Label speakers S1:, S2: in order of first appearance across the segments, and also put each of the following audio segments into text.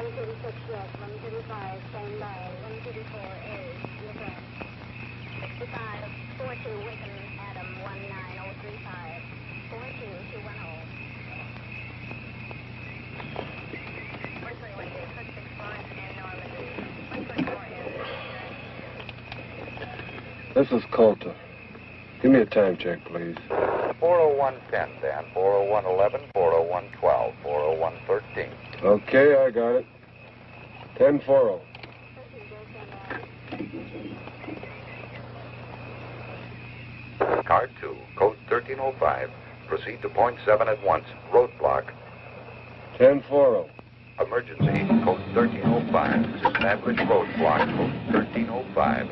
S1: 136 left, 135, stand by, 134A, look up. 65, 42, Wickham, Adam, 19035, 42210. 121 gate, 665, stand Normandy, 124M.
S2: This is Colter. Give me a time check, please.
S3: 40110, Dan. 40111, 40112, 40113.
S2: Okay, I got it. 10-4.
S3: Car 2, code 1305. Proceed to point 7 at once. Roadblock.
S2: 10-4.
S3: Emergency, code 1305. Establish roadblock, code 1305.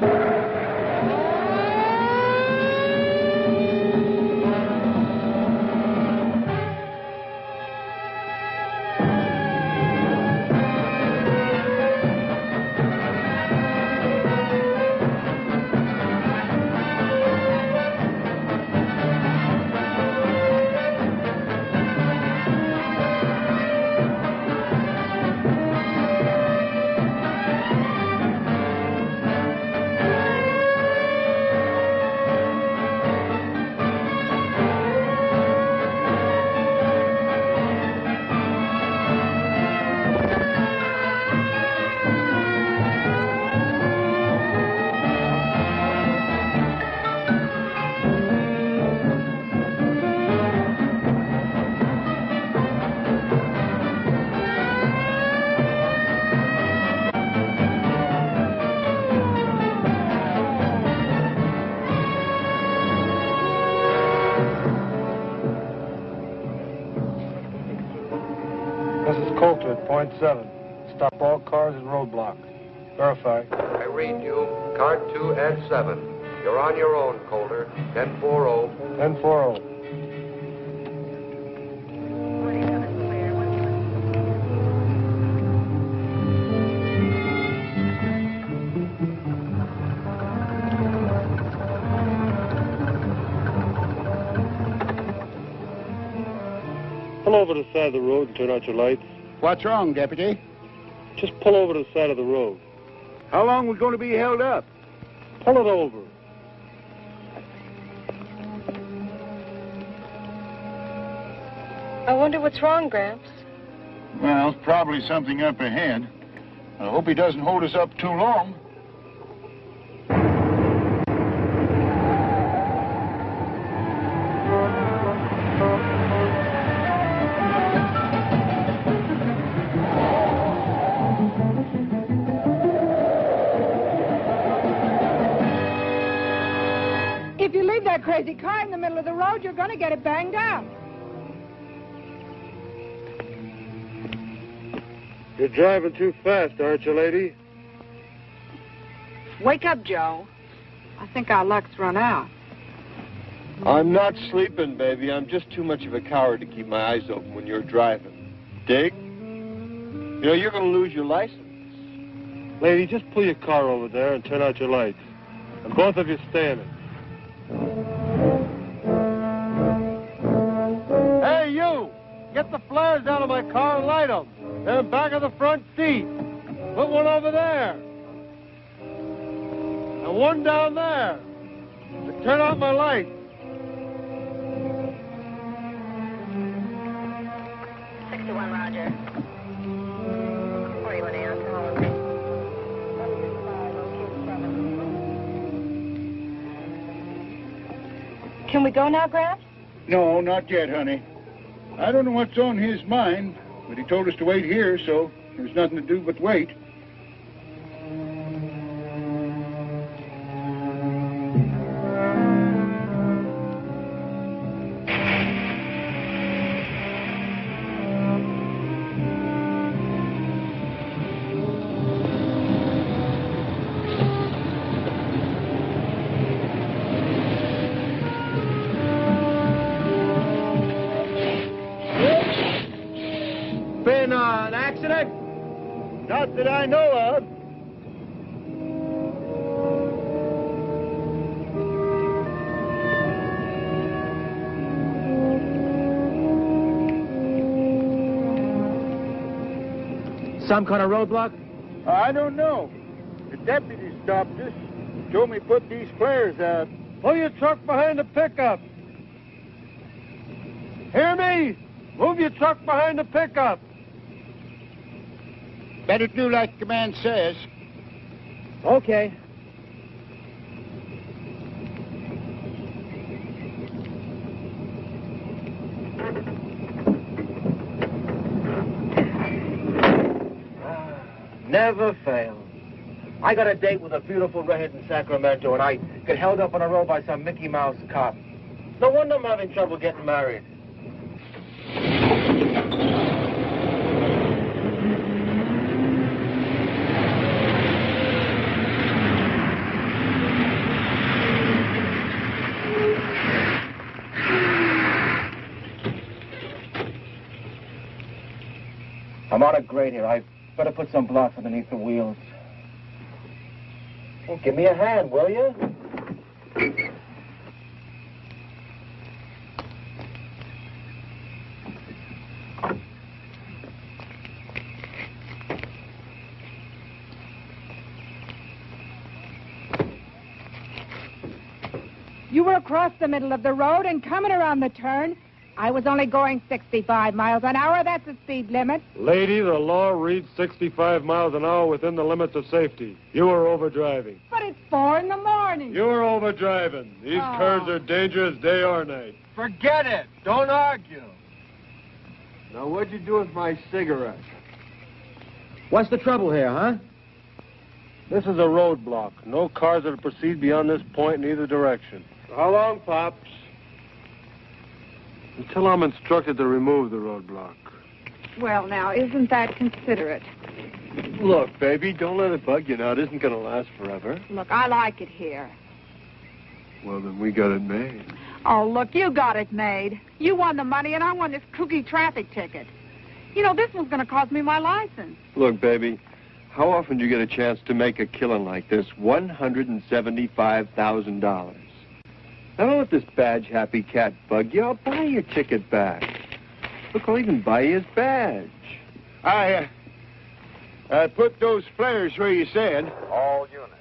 S2: Colter at point 7. Stop all cars and roadblock. Verify.
S3: I read you. Car 2 at 7. You're on your own, Colter. 10-4.
S2: 10-4. Pull over to the side of the road and turn out your lights.
S4: What's wrong, Deputy?
S2: Just pull over to the side of the road.
S4: How long we going to be held up?
S2: Pull it over.
S5: I wonder what's wrong, Gramps.
S4: Well, probably something up ahead. I hope he doesn't hold us up too long.
S6: If you leave that crazy car in the middle of the road, you're going to get it banged out.
S2: You're driving too fast, aren't you, lady?
S6: Wake up, Joe. I think our luck's run out.
S2: I'm not sleeping, baby. I'm just too much of a coward to keep my eyes open when you're driving. Dig? You know, you're going to lose your license. Lady, just pull your car over there and turn out your lights. And both of you standing. Hey, you! Get the flares out of my car and light them. They're in back of the front seat. Put one over there. And one down there. And turn out my lights.
S1: Roger. 41 alcohol.
S5: Can we go now, Gramps?
S4: No, not yet, honey. I don't know what's on his mind, but he told us to wait here, so there's nothing to do but wait.
S2: An accident? Not that I know of.
S7: Some kind of roadblock?
S4: I don't know. The deputy stopped us. Told me put these flares out.
S2: Pull your truck behind the pickup. Hear me? Move your truck behind the pickup.
S4: Better do like the man says.
S7: Okay. Never fails. I got a date with a beautiful redhead in Sacramento, and I get held up on a road by some Mickey Mouse cop. No wonder I'm having trouble getting married. I'm on a grade here. I better put some blocks underneath the wheels. Well, give me a hand, will you?
S6: You were across the middle of the road and coming around the turn. I was only going 65 miles an hour. That's the speed limit.
S2: Lady, the law reads 65 miles an hour within the limits of safety. You were overdriving.
S6: But it's 4 in the morning.
S2: You were overdriving. These cars are dangerous day or night.
S8: Forget it. Don't argue.
S2: Now, what'd you do with my cigarette?
S7: What's the trouble here, huh?
S2: This is a roadblock. No cars that proceed beyond this point in either direction. How long, Pops? Until I'm instructed to remove the roadblock.
S6: Well, now, isn't that considerate?
S2: Look, baby, don't let it bug you now. It isn't going to last forever.
S6: Look, I like it here.
S2: Well, then we got it made.
S6: Oh, look, you got it made. You won the money, and I won this kooky traffic ticket. You know, this one's going to cost me my license.
S2: Look, baby, how often do you get a chance to make a killing like this? $175,000. Now, don't let this badge-happy cat bug you. I'll buy your ticket back. Look, I'll even buy you his badge.
S4: I put those flares where you said.
S3: All units.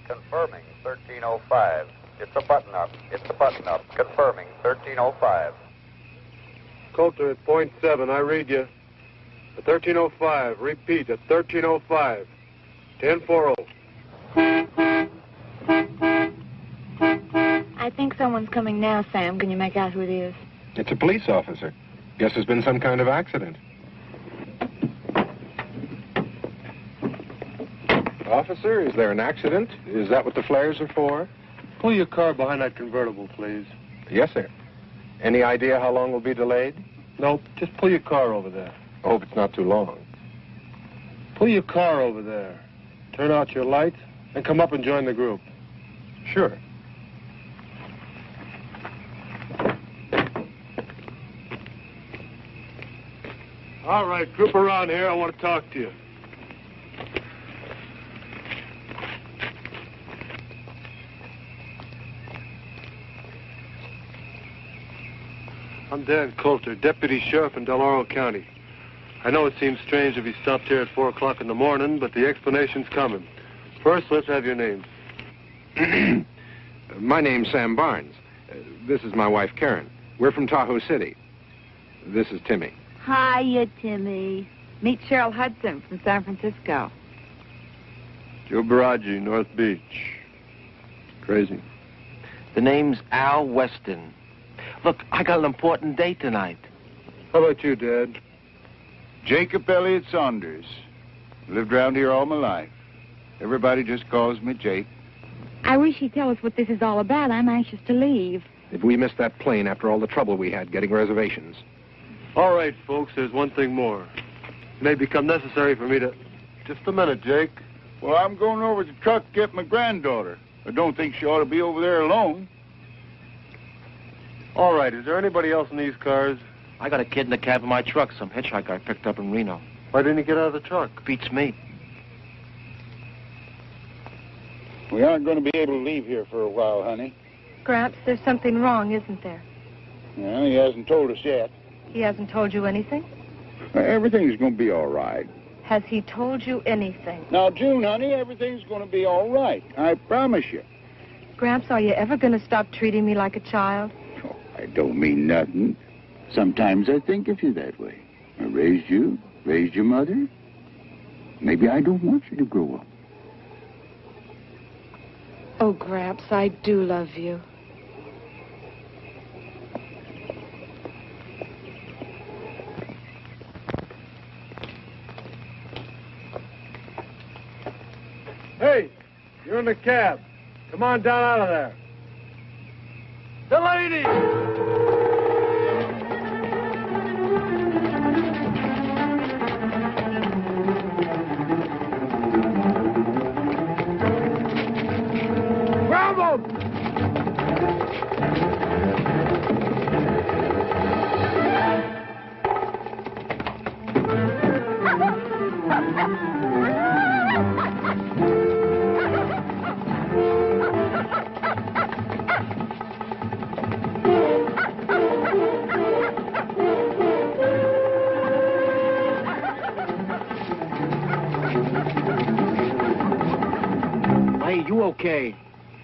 S3: Confirming 1305. It's a button up. It's a button up. Confirming 1305.
S2: Colter at .7. I read you. At 1305. Repeat, at 1305. 1040.
S5: I think someone's coming now, Sam. Can you make out who it is?
S9: It's a police officer. Guess there's been some kind of accident. Officer, is there an accident? Is that what the flares are for?
S2: Pull your car behind that convertible, please.
S9: Yes, sir. Any idea how long we'll be delayed?
S2: Nope, just pull your car over there.
S9: I hope it's not too long.
S2: Pull your car over there. Turn out your lights and come up and join the group.
S9: Sure.
S2: All right, group around here. I want to talk to you. I'm Dan Colter, Deputy Sheriff in Del Oro County. I know it seems strange if he stopped here at 4 o'clock in the morning, but the explanation's coming. First, let's have your names.
S9: My name's Sam Barnes. This is my wife, Karen. We're from Tahoe City. This is Timmy.
S5: Hiya, Timmy. Meet Cheryl Hudson from San Francisco.
S2: Joe Baraggi, North Beach. Crazy.
S7: The name's Al Weston. Look, I got an important date tonight.
S2: How about you, Dad?
S4: Jacob Elliott Saunders. Lived around here all my life. Everybody just calls me Jake.
S5: I wish he'd tell us what this is all about. I'm anxious to leave.
S9: If we missed that plane after all the trouble we had getting reservations.
S2: All right, folks, there's one thing more. It may become necessary for me to... Just a minute, Jake.
S4: Well, I'm going over to the truck to get my granddaughter. I don't think she ought to be over there alone.
S2: All right, is there anybody else in these cars?
S7: I got a kid in the cab of my truck, some hitchhiker I picked up in Reno.
S2: Why didn't he get out of the truck?
S7: Beats me.
S4: We aren't going to be able to leave here for a while, honey.
S5: Gramps, there's something wrong, isn't there?
S4: Well, he hasn't told us yet.
S5: He hasn't told you anything?
S4: Everything's going to be all right.
S10: Has he told you anything?
S4: Now, June, honey, everything's going to be all right. I promise you.
S10: Gramps, are you ever going to stop treating me like a child?
S4: Oh, I don't mean nothing. Sometimes I think of you that way. I raised you, raised your mother. Maybe I don't want you to grow up.
S10: Oh, Gramps, I do love you.
S2: Hey, you're in the cab. Come on down out of there. Delany! Grab him!
S7: Hey, you okay?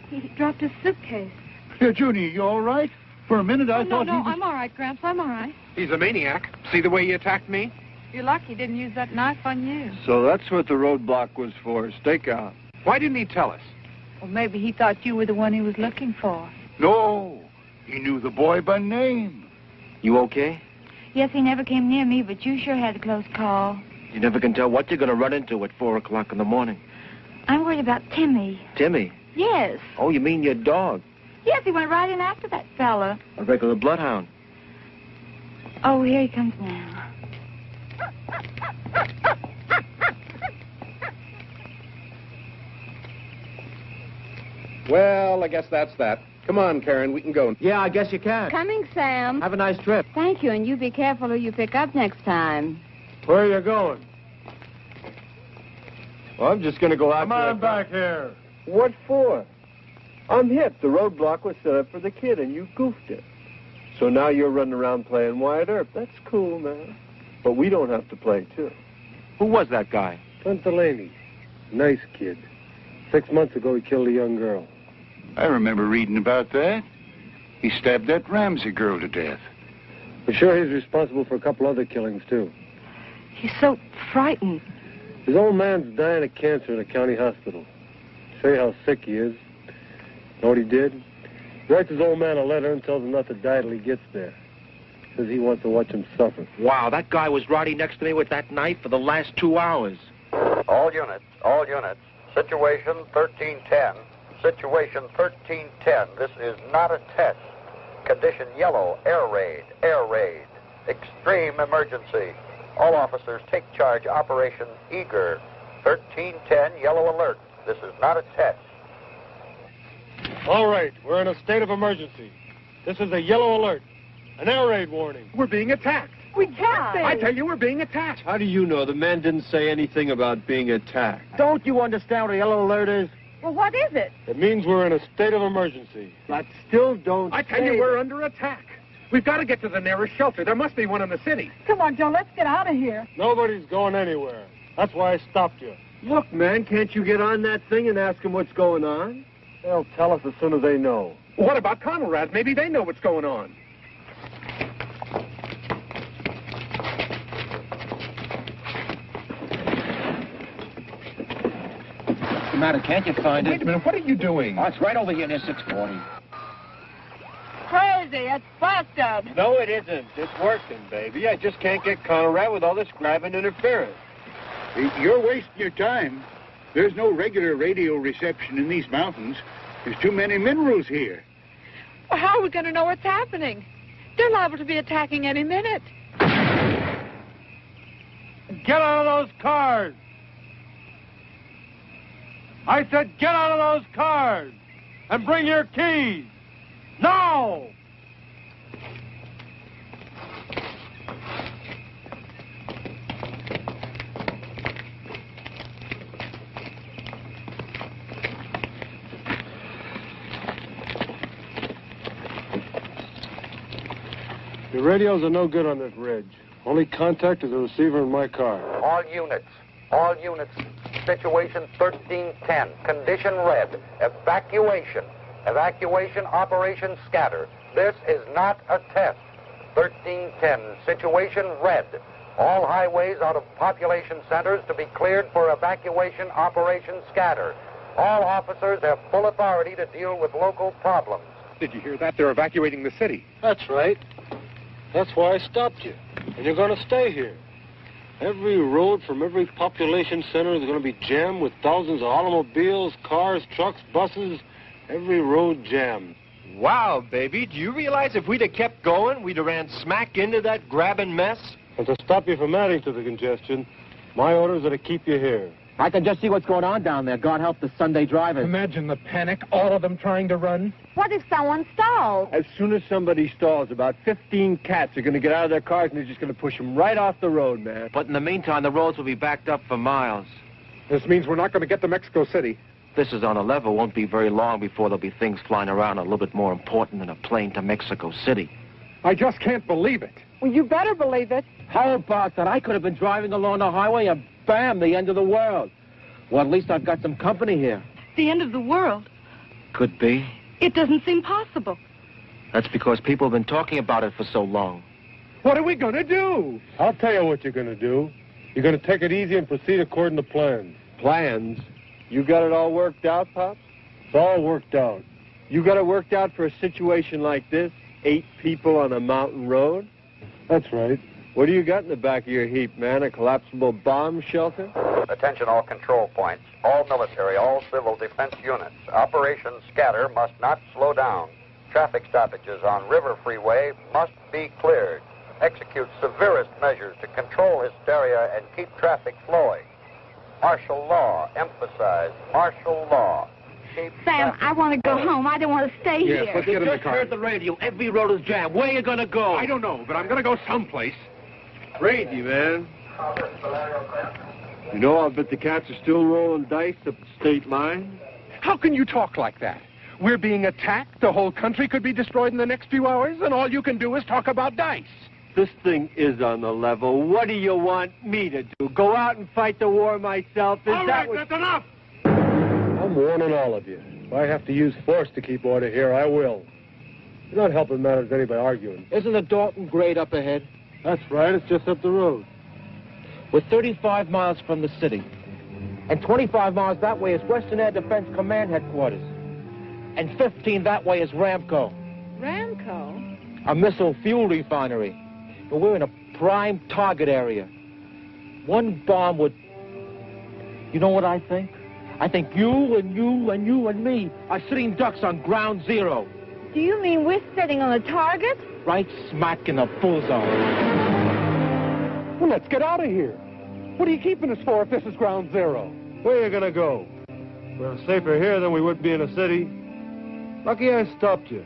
S10: He dropped his suitcase.
S4: Here, Junie, you all right? For a minute, I thought he was...
S10: I'm all right, Gramps. I'm all right.
S9: He's a maniac. See the way he attacked me?
S5: You're lucky he didn't use that knife on you.
S2: So that's what the roadblock was for, stakeout.
S9: Why didn't he tell us?
S5: Well, maybe he thought you were the one he was looking for.
S4: No, he knew the boy by name.
S7: You okay?
S11: Yes, he never came near me, but you sure had a close call.
S7: You never can tell what you're going to run into at 4 o'clock in the morning.
S11: I'm worried about Timmy.
S7: Timmy?
S11: Yes.
S7: Oh, you mean your dog?
S11: Yes, he went right in after that fella.
S7: A regular bloodhound.
S11: Oh, here he comes now.
S9: Well, I guess that's that. Come on, Karen, we can go.
S7: Yeah, I guess you can.
S5: Coming, Sam.
S7: Have a nice trip.
S5: Thank you, and you be careful who you pick up next time.
S2: Where are you going?
S12: Well, I'm just going to go out.
S2: Come on back here.
S12: What for? I'm hip. The roadblock was set up for the kid, and you goofed it. So now you're running around playing wide earth. That's cool, man. But we don't have to play, too.
S7: Who was that guy?
S12: Clint Delany. Nice kid. 6 months ago, he killed a young girl.
S4: I remember reading about that. He stabbed that Ramsey girl to death.
S12: For sure, he's responsible for a couple other killings, too.
S10: He's so frightened.
S12: His old man's dying of cancer in a county hospital. Show you how sick he is. Know what he did? He writes his old man a letter and tells him not to die till he gets there. Says he wants to watch him suffer.
S7: Wow, that guy was riding next to me with that knife for the last 2 hours.
S3: All units. Situation 1310. Situation 1310. This is not a test. Condition yellow. Air raid. Extreme emergency. All officers take charge. Operation Eager. 1310, yellow alert. This is not a test.
S2: All right, we're in a state of emergency. This is a yellow alert. An air raid warning.
S9: We're being attacked.
S5: We can't be.
S9: I tell you, we're being attacked.
S2: How do you know? The man didn't say anything about being attacked.
S7: Don't you understand what a yellow alert is?
S5: Well, what is it?
S2: It means we're in a state of emergency.
S12: But still don't
S9: I tell you, we're under attack. We've got to get to the nearest shelter. There must be one in the city.
S6: Come on, Joe, let's get out of here.
S2: Nobody's going anywhere. That's why I stopped you.
S12: Look, man, can't you get on that thing and ask them what's going on? They'll tell us as soon as they know.
S9: What about Conrad? Maybe they know what's going on.
S7: What's the matter? Can't you find
S9: Wait a minute, what are you doing?
S7: Oh, it's right over here near 640.
S5: Crazy. It's busted.
S2: No, it isn't. It's working, baby. I just can't get Conrad with all this grabbing interference.
S4: You're wasting your time. There's no regular radio reception in these mountains. There's too many minerals here.
S5: Well, how are we going to know what's happening? They're liable to be attacking any minute.
S2: Get out of those cars! I said get out of those cars! And bring your keys! Now! The radios are no good on this ridge. Only contact is the receiver in my car.
S3: All units. All units, situation 1310, condition red, evacuation. Evacuation, operation scatter. This is not a test. 1310, situation red. All highways out of population centers to be cleared for evacuation, operation scatter. All officers have full authority to deal with local problems.
S9: Did you hear that? They're evacuating the city.
S2: That's right. That's why I stopped you. And you're going to stay here. Every road from every population center is going to be jammed with thousands of automobiles, cars, trucks, buses. Every road jammed.
S8: Wow, baby, do you realize if we'd have kept going, we'd have ran smack into that grabbing mess?
S2: And to stop you from adding to the congestion, my orders are to keep you here.
S7: I can just see what's going on down there. God help the Sunday drivers.
S12: Imagine the panic, all of them trying to run.
S5: What if someone stalls?
S2: As soon as somebody stalls, about 15 cats are going to get out of their cars and they're just going to push them right off the road, man.
S7: But in the meantime, the roads will be backed up for miles.
S9: This means we're not going to get to Mexico City.
S7: This is on a level. Won't be very long before there'll be things flying around a little bit more important than a plane to Mexico City.
S9: I just can't believe it.
S6: Well, you better believe it.
S7: How about that? I could have been driving along the highway and bam, the end of the world. Well, at least I've got some company here.
S10: The end of the world?
S7: Could be.
S10: It doesn't seem possible.
S7: That's because people have been talking about it for so long.
S12: What are we going to do?
S2: I'll tell you what you're going to do. You're going to take it easy and proceed according to plans. Plans? You got it all worked out, Pops? It's all worked out. You got it worked out for a situation like this? 8 people on a mountain road? That's right. What do you got in the back of your heap, man? A collapsible bomb shelter?
S3: Attention all control points, all military, all civil defense units. Operation Scatter must not slow down. Traffic stoppages on River Freeway must be cleared. Execute severest measures to control hysteria and keep traffic flowing. Martial law, emphasize martial law. Keep
S5: Sam,
S3: traffic
S5: I want to go home. I don't want to stay
S9: Yes,
S5: here.
S9: let's get in the
S7: Just
S9: car.
S7: heard the radio. Every road is jammed. Where are you going to go?
S9: I don't know, but I'm going to go someplace.
S2: Crazy, man. You know, I'll bet the cats are still rolling dice up the state line.
S9: How can you talk like that? We're being attacked. The whole country could be destroyed in the next few hours, and all you can do is talk about dice.
S2: This thing is on the level. What do you want me to do? Go out and fight the war myself?
S9: All right, that's enough.
S2: I'm warning all of you. If I have to use force to keep order here, I will. You're not helping matters any by arguing.
S7: Isn't the Dalton grade up ahead?
S2: That's right. It's just up the road.
S7: We're 35 miles from the city. And 25 miles that way is Western Air Defense Command Headquarters. And 15 that way is Ramco.
S6: Ramco?
S7: A missile fuel refinery. But we're in a prime target area. One bomb would... You know what I think? I think you and you and you and me are sitting ducks on ground zero.
S5: Do you mean we're sitting on a target?
S7: Right smack in the bullseye.
S12: Well, let's get out of here. What are you keeping us for if this is ground zero?
S2: Where are you going to go? We're safer here than we would be in a city. Lucky I stopped you.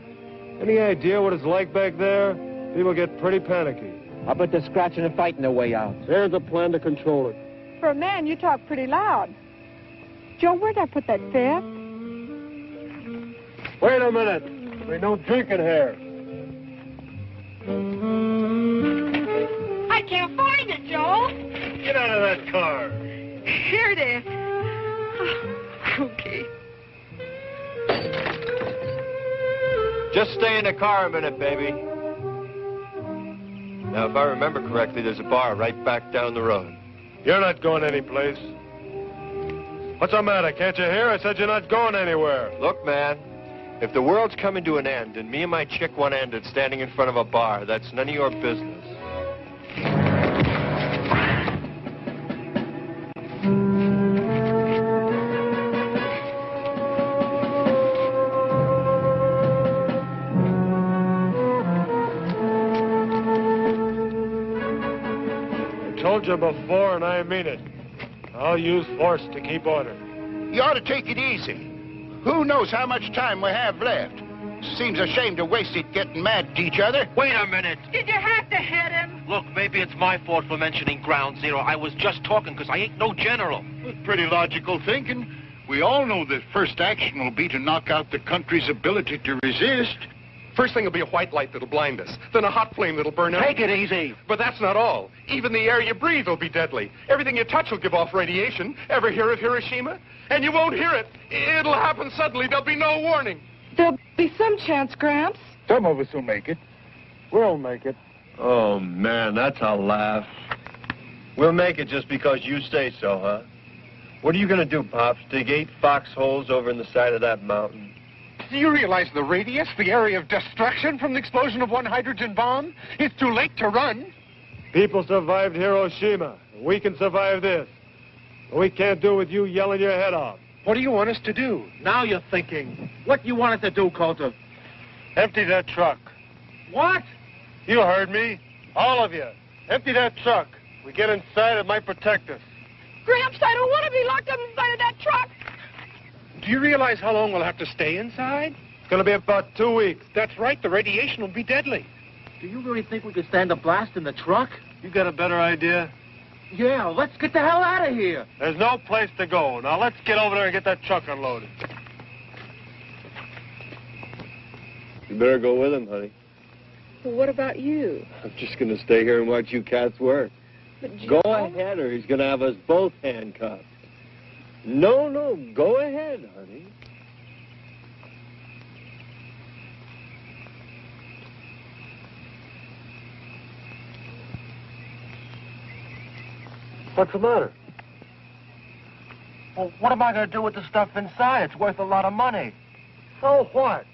S2: Any idea what it's like back there? People get pretty panicky.
S7: I bet they're scratching and fighting their way out.
S2: There's a plan to control it.
S6: For a man, you talk pretty loud. Joe, where'd I put that fifth?
S2: Wait a minute. There's no drinking here.
S5: I can't find it, Joe.
S2: Get out of that car.
S5: Here it is. Okay.
S8: Just stay in the car a minute, baby. Now, if I remember correctly, there's a bar right back down the road.
S2: You're not going anyplace. What's the matter? Can't you hear? I said you're not going anywhere.
S8: Look, man, if the world's coming to an end and me and my chick one ended standing in front of a bar, that's none of your business.
S2: I told you before, and I mean it. I'll use force to keep order.
S13: You ought to take it easy. Who knows how much time we have left? Seems a shame to waste it getting mad at each other.
S7: Wait a minute.
S5: Did you have to hit him?
S7: Look, maybe it's my fault for mentioning ground zero. I was just talking because I ain't no general.
S13: Pretty logical thinking. We all know that first action will be to knock out the country's ability to resist.
S9: First thing will be a white light that'll blind us. Then a hot flame that'll burn out.
S7: Take it easy.
S9: But that's not all. Even the air you breathe will be deadly. Everything you touch will give off radiation. Ever hear of Hiroshima? And you won't hear it. It'll happen suddenly. There'll be no warning.
S10: There'll be some chance, Gramps.
S12: Some of us will make it. We'll make it.
S2: Oh, man, that's a laugh. We'll make it just because you say so, huh? What are you going to do, Pops? Dig 8 foxholes over in the side of that mountain?
S9: Do you realize the radius, the area of destruction from the explosion of one hydrogen bomb? It's too late to run.
S12: People survived Hiroshima. We can survive this. We can't do it with you yelling your head off.
S9: What do you want us to do?
S7: Now you're thinking. What you wanted to do, Colter?
S12: Empty that truck.
S7: What?
S12: You heard me. All of you. Empty that truck. We get inside, it might protect us.
S10: Gramps, I don't want to be locked up inside of that truck.
S9: Do you realize how long we'll have to stay inside?
S12: It's going to be about 2 weeks.
S9: That's right. The radiation will be deadly.
S7: Do you really think we could stand a blast in the truck?
S12: You got a better idea?
S7: Yeah, let's get the hell out of here.
S12: There's no place to go. Now let's get over there and get that truck unloaded.
S2: You better go with him, honey.
S10: Well, what about you?
S2: I'm just going to stay here and watch you cats work.
S10: But
S2: Go ahead, or he's going to have us both handcuffed. No, go ahead, honey.
S12: What's the matter?
S7: Well, what am I going to do with the stuff inside? It's worth a lot of money.
S12: So what?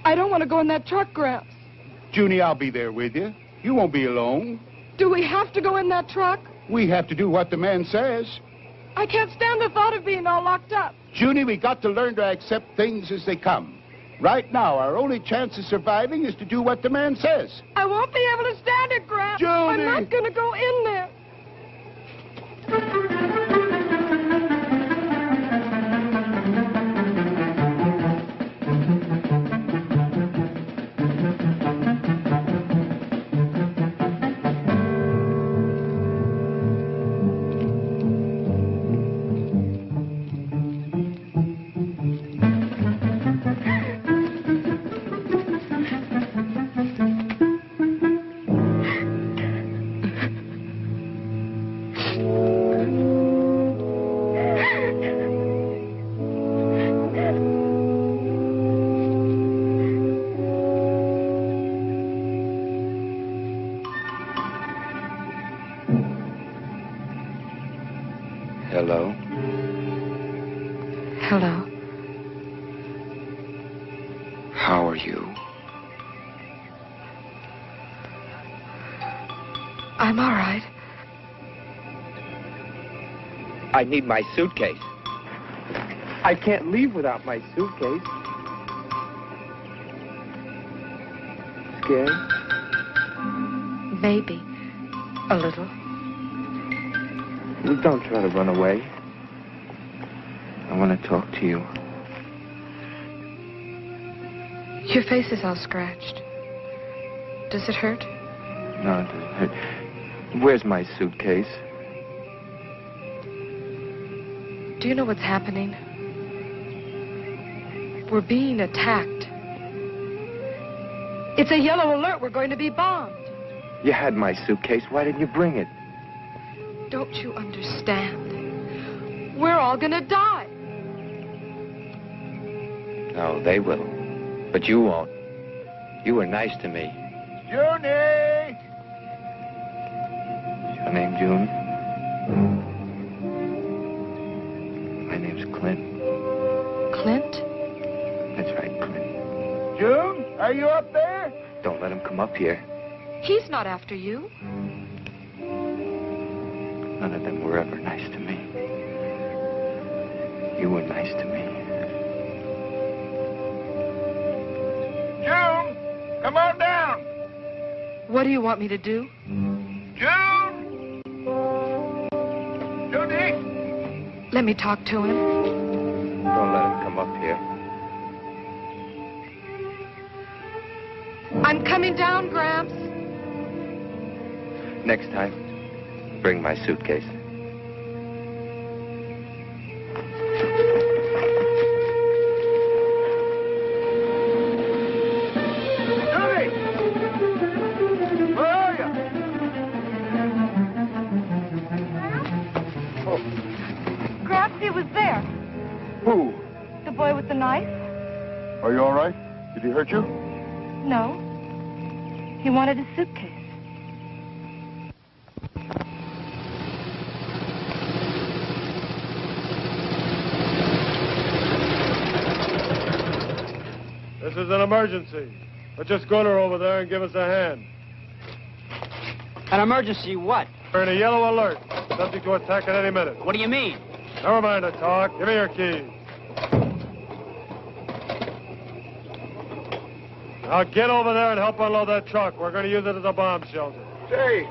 S10: I don't want to go in that truck, Gramps.
S13: Junie, I'll be there with you. You won't be alone.
S10: Do we have to go in that truck?
S13: We have to do what the man says.
S10: I can't stand the thought of being all locked up.
S13: Junie, we got to learn to accept things as they come. Right now, our only chance of surviving is to do what the man says.
S10: I won't be able to stand it, Gramps.
S13: Junie!
S10: I'm not going to go in there.
S14: Hello?
S10: Hello.
S14: How are you?
S10: I'm all right.
S14: I need my suitcase.
S12: I can't leave without my suitcase. Scared?
S10: Maybe. A little.
S14: Well, don't try to run away. I want to talk to you.
S10: Your face is all scratched. Does it hurt?
S14: No, it doesn't hurt. Where's my suitcase?
S10: Do you know what's happening? We're being attacked. It's a yellow alert. We're going to be bombed.
S14: You had my suitcase. Why didn't you bring it?
S10: Don't you understand? We're all gonna die.
S14: No, they will. But you won't. You were nice to me.
S13: Junie!
S14: Is your name June? My name's Clint.
S10: Clint?
S14: That's right, Clint.
S13: June, are you up there?
S14: Don't let him come up here.
S10: He's not after you.
S14: None of them were ever nice to me. You were nice to me.
S13: June, come on down.
S10: What do you want me to do?
S13: June! Junie!
S10: Let me talk to him.
S14: Don't let him come come up here.
S10: I'm coming down, Gramps.
S14: Next time, bring my suitcase.
S2: Johnny! Where are you?
S11: Gramps, he was there.
S2: Who?
S11: The boy with the knife?
S2: Are you all right? Did he hurt you?
S11: No. He wanted a suitcase.
S12: This is an emergency. Put your schooner over there and give us a hand.
S15: An emergency what?
S12: We're in a yellow alert. Subject to attack at any minute.
S15: What do you mean?
S12: Never mind the talk. Give me your keys. Now get over there and help unload that truck. We're going to use it as a bomb shelter.
S4: Say,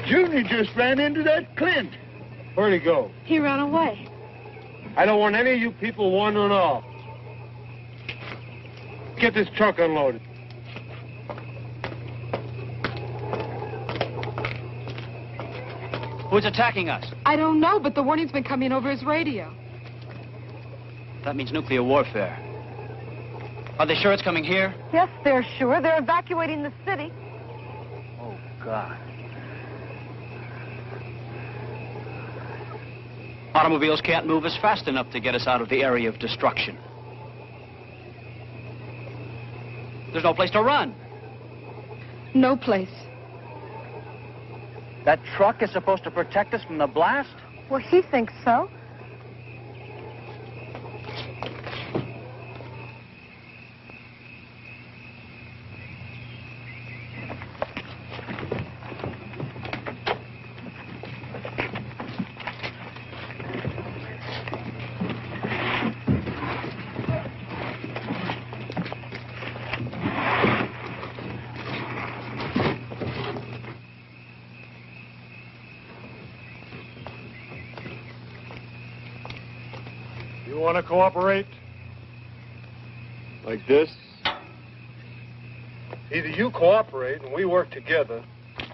S4: Junior just ran into that Clint.
S12: Where'd he go?
S11: He ran away.
S12: I don't want any of you people wandering off. Get this truck unloaded.
S15: Who's attacking us?
S10: I don't know, but the warning's been coming over his radio.
S15: That means nuclear warfare. Are they sure it's coming here?
S11: Yes, they're sure. They're evacuating the city.
S15: Oh, God. Automobiles can't move us fast enough to get us out of the area of destruction. There's no place to run.
S10: No place.
S15: That truck is supposed to protect us from the blast?
S11: Well, he thinks so.
S12: You want to cooperate?
S2: Like this?
S12: Either you cooperate and we work together,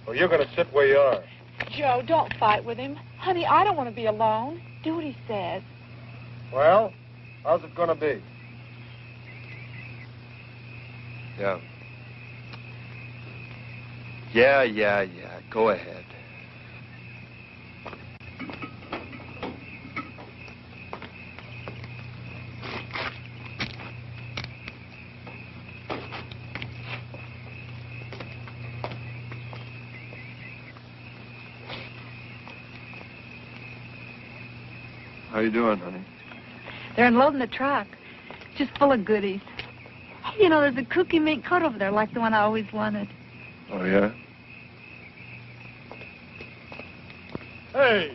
S12: or you're going to sit where you are.
S6: Joe, don't fight with him. Honey, I don't want to be alone. Do what he says.
S12: Well, how's it going to be?
S8: Yeah. Yeah. Go ahead. How you doing, honey?
S5: They're unloading the truck. Just full of goodies. You know, there's a kooky mink coat over there like the one I always wanted.
S8: Oh, yeah?
S12: Hey,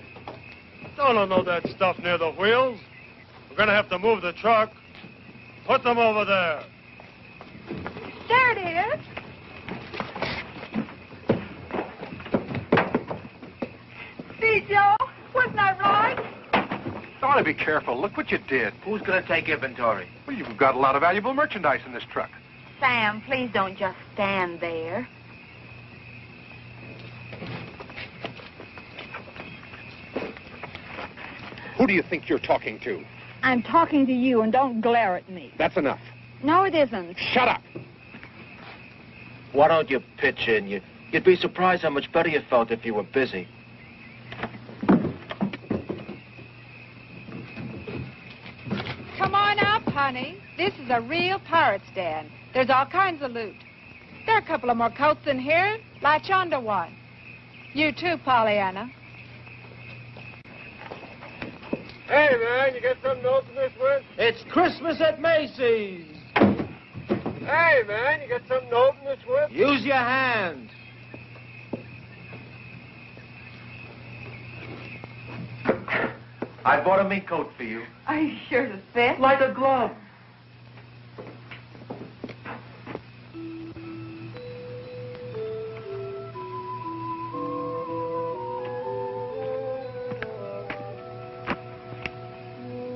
S12: don't unload that stuff near the wheels. We're going to have to move the truck. Put them over there.
S6: There it is. See, Joe? Wasn't I right?
S9: You ought to be careful. Look what you did.
S7: Who's going to take inventory?
S9: Well, you've got a lot of valuable merchandise in this truck.
S1: Sam, please don't just stand there.
S9: Who do you think you're talking to?
S6: I'm talking to you, and don't glare at me.
S9: That's enough.
S6: No, it isn't.
S9: Shut up.
S7: Why don't you pitch in? You'd be surprised how much better you felt if you were busy.
S6: Come on up, honey. This is a real pirate's den. There's all kinds of loot. There are a couple of more coats in here. Latch onto one. You too, Pollyanna.
S12: Hey, man, you got something to open this with?
S7: It's Christmas at Macy's.
S12: Hey, man, you got something to open this with?
S7: Use your hands. I bought a mink coat for you.
S5: Are you sure to fit?
S7: Like a glove.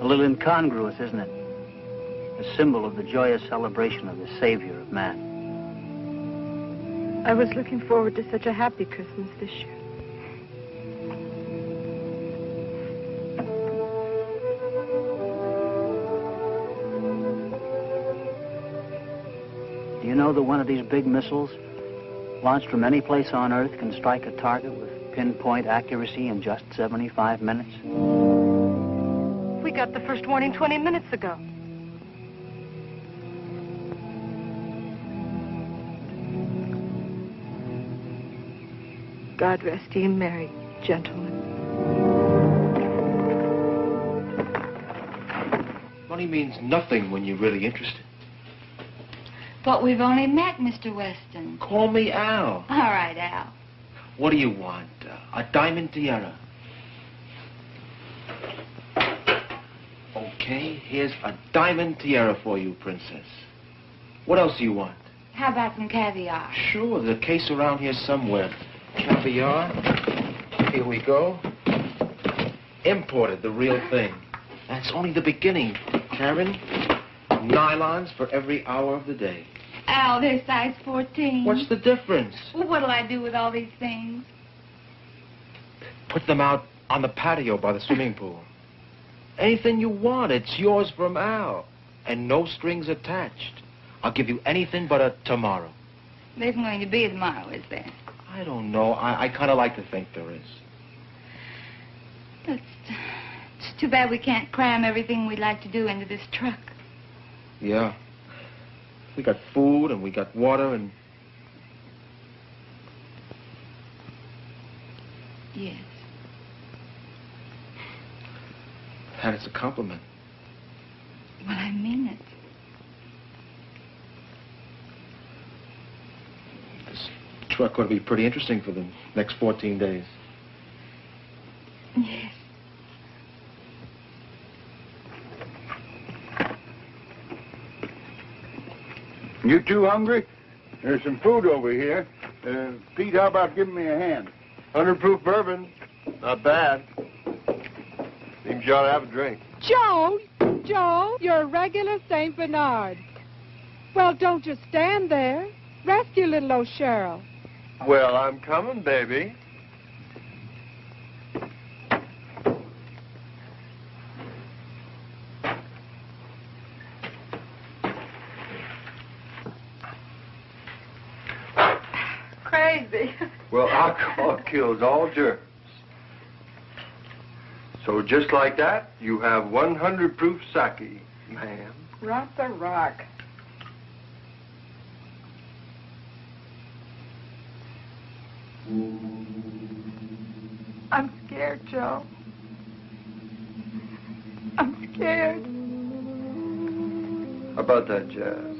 S15: A little
S16: incongruous, isn't it? A symbol of the joyous celebration of the Savior of man.
S5: I was looking forward to such a happy Christmas this year.
S16: Do you know that one of these big missiles, launched from any place on Earth, can strike a target with pinpoint accuracy in just 75 minutes?
S5: We got the first warning 20 minutes ago. God rest ye merry, gentlemen.
S7: Money means nothing when you're really interested.
S11: But we've only met, Mr. Weston.
S7: Call me Al.
S11: All right, Al.
S7: What do you want? A diamond tiara. Okay, here's a diamond tiara for you, Princess. What else do you want?
S11: How about some caviar?
S7: Sure, there's a case around here somewhere. Caviar. Here we go. Imported, the real thing. That's only the beginning, Karen. Nylons for every hour of the day.
S11: Al, they're size 14.
S7: What's the difference?
S11: Well, what'll I do with all these things?
S7: Put them out on the patio by the swimming pool. Anything you want, it's yours from Al. And no strings attached. I'll give you anything but a tomorrow.
S11: There isn't going to be a tomorrow, is there?
S7: I don't know. I kind of like to think there is.
S11: It's too bad we can't cram everything we'd like to do into this truck.
S7: Yeah. We got food and we got water and...
S11: Yes.
S7: And it's a compliment.
S11: Well, I mean it.
S7: This truck ought to be pretty interesting for the next 14 days.
S11: Yes.
S4: You two hungry? There's some food over here. Pete, how about giving me a hand?
S2: 100 proof bourbon. Not bad. Seems you ought to have a drink.
S6: Joe, you're a regular St. Bernard. Well, don't just stand there. Rescue little old Cheryl.
S2: Well, I'm coming, baby.
S5: Crazy.
S2: Well, alcohol kills all germs. So just like that, you have 100 proof sake, ma'am.
S6: Rock the rock.
S5: I'm scared, Joe. I'm scared.
S2: How about that, Jazz?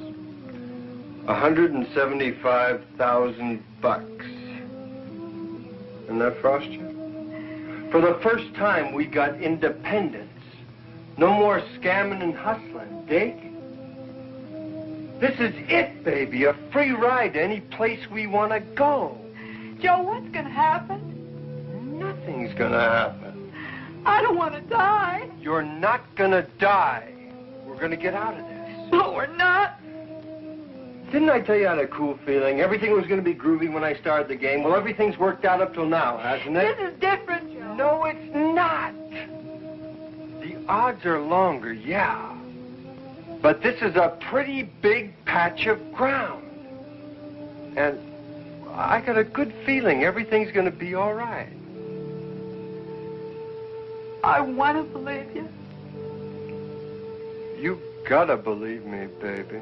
S2: 175,000 bucks. Isn't that frost you? For the first time, we got independence. No more scamming and hustling. Dig? This is it, baby. A free ride to any place we want to go.
S5: Joe, what's going to happen?
S2: Nothing's going to happen.
S5: I don't want to die.
S2: You're not going to die. We're going to get out of this.
S5: No, we're not.
S2: Didn't I tell you I had a cool feeling? Everything was going to be groovy when I started the game. Well, everything's worked out up till now, hasn't it?
S5: This is different, Joe.
S2: No, it's not. The odds are longer, yeah. But this is a pretty big patch of ground. And I got a good feeling everything's going to be all right.
S5: I want to believe you.
S2: You gotta believe me, baby.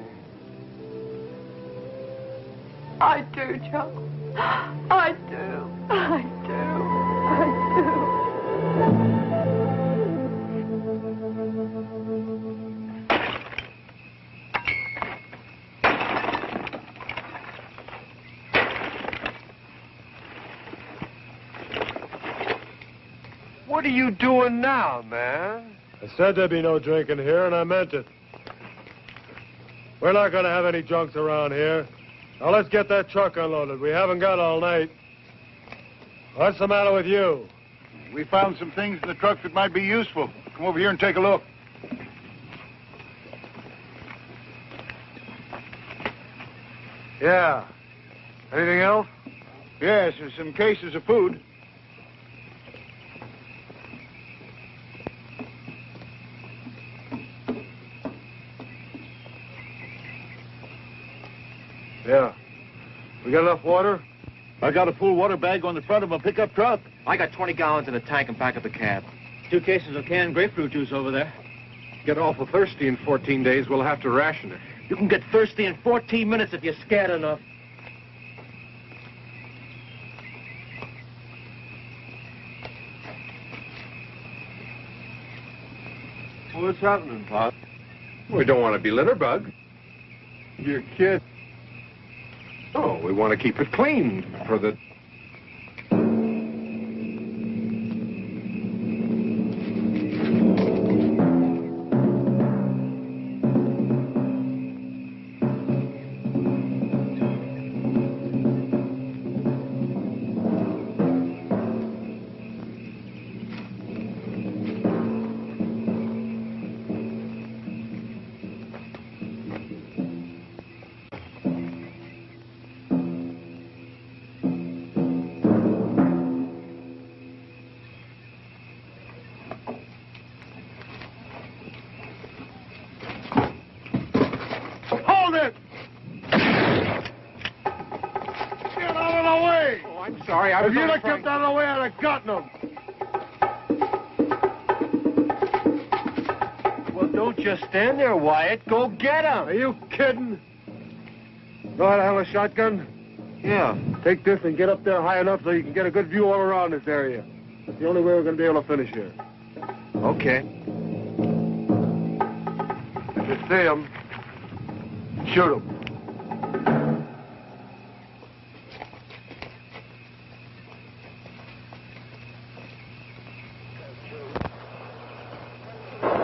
S5: I do, Joe. I do. I do. I do.
S2: What are you doing now, man?
S12: I said there'd be no drinking here, and I meant it. We're not going to have any drunks around here. Now, let's get that truck unloaded. We haven't got all night. What's the matter with you?
S4: We found some things in the truck that might be useful. Come over here and take a look.
S2: Yeah. Anything else?
S13: Yes, there's some cases of food.
S2: Yeah. We got enough water?
S7: I got a full water bag on the front of a pickup truck. I got 20 gallons in a tank in back of the cab.
S15: 2 cases of canned grapefruit juice over there.
S9: Get awful thirsty in 14 days, we'll have to ration it.
S7: You can get thirsty in 14 minutes if you're scared enough.
S2: What's happening, Pop?
S9: We don't want to be litter bug.
S2: You're kidding.
S9: Oh, we want to keep it clean for the... Sorry, I was
S2: If you'd have
S9: trying...
S2: kept out of the way, I'd have gotten them.
S7: Well, don't just stand there, Wyatt. Go get him.
S2: Are you kidding? Know how to handle a shotgun?
S7: Yeah.
S2: Take this and get up there high enough so you can get a good view all around this area. That's the only way we're going to be able to finish here.
S7: Okay.
S2: If you see them, shoot them.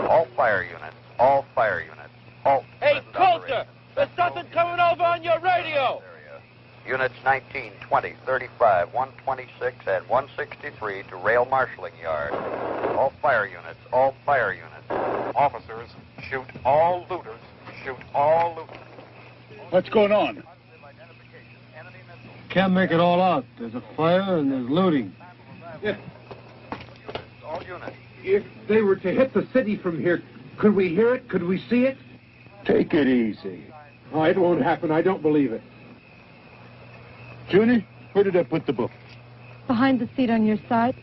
S3: All fire units, all fire units, halt.
S7: Hey, Colter, there's something coming over on your radio.
S3: Units 19, 20, 35, 126, and 163 to rail marshalling yard. All fire units, all fire units.
S9: Officers, shoot all looters, shoot all looters.
S13: What's going on?
S2: Can't make it all out. There's a fire and there's looting.
S3: All units.
S9: If they were to hit the city from here, could we hear it? Could we see it?
S13: Take it easy.
S9: Oh, it won't happen. I don't believe it.
S13: Junie, where did I put the book?
S5: Behind the seat on your side.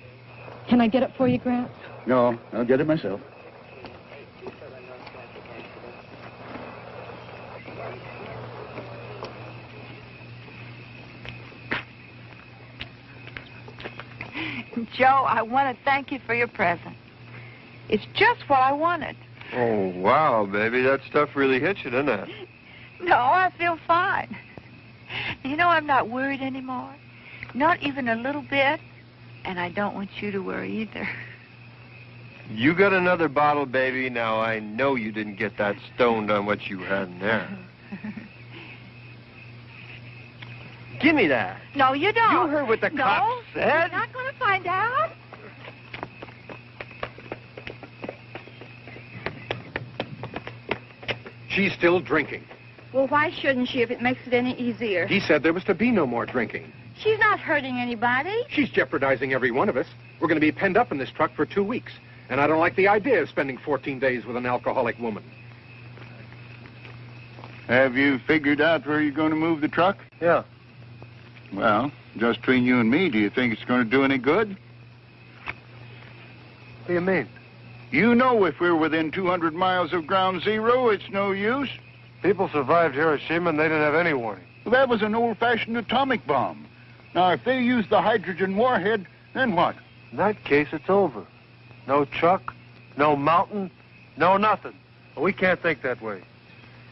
S5: Can I get it for you, Grant?
S13: No, I'll get it myself.
S1: Joe, I want to thank you for your present. It's just what I wanted.
S8: Oh, wow, baby. That stuff really hit you, didn't it?
S1: No, I feel fine. You know, I'm not worried anymore. Not even a little bit. And I don't want you to worry either.
S8: You got another bottle, baby. Now, I know you didn't get that stoned on what you had in there.
S7: Give me that.
S1: No, you don't.
S7: You heard what the cop said.
S1: You're not going to find out.
S9: She's still drinking.
S11: Well, why shouldn't she if it makes it any easier?
S9: He said there was to be no more drinking.
S11: She's not hurting anybody.
S9: She's jeopardizing every one of us. We're going to be penned up in this truck for 2 weeks. And I don't like the idea of spending 14 days with an alcoholic woman.
S13: Have you figured out where you're going to move the truck?
S2: Yeah.
S13: Well, just between you and me, do you think it's going to do any good?
S2: What do you mean?
S13: You know if we're within 200 miles of ground zero, it's no use.
S2: People survived Hiroshima and they didn't have any warning.
S13: Well, that was an old-fashioned atomic bomb. Now, if they use the hydrogen warhead, then what?
S2: In that case, it's over. No truck, no mountain, no nothing. We can't think that way.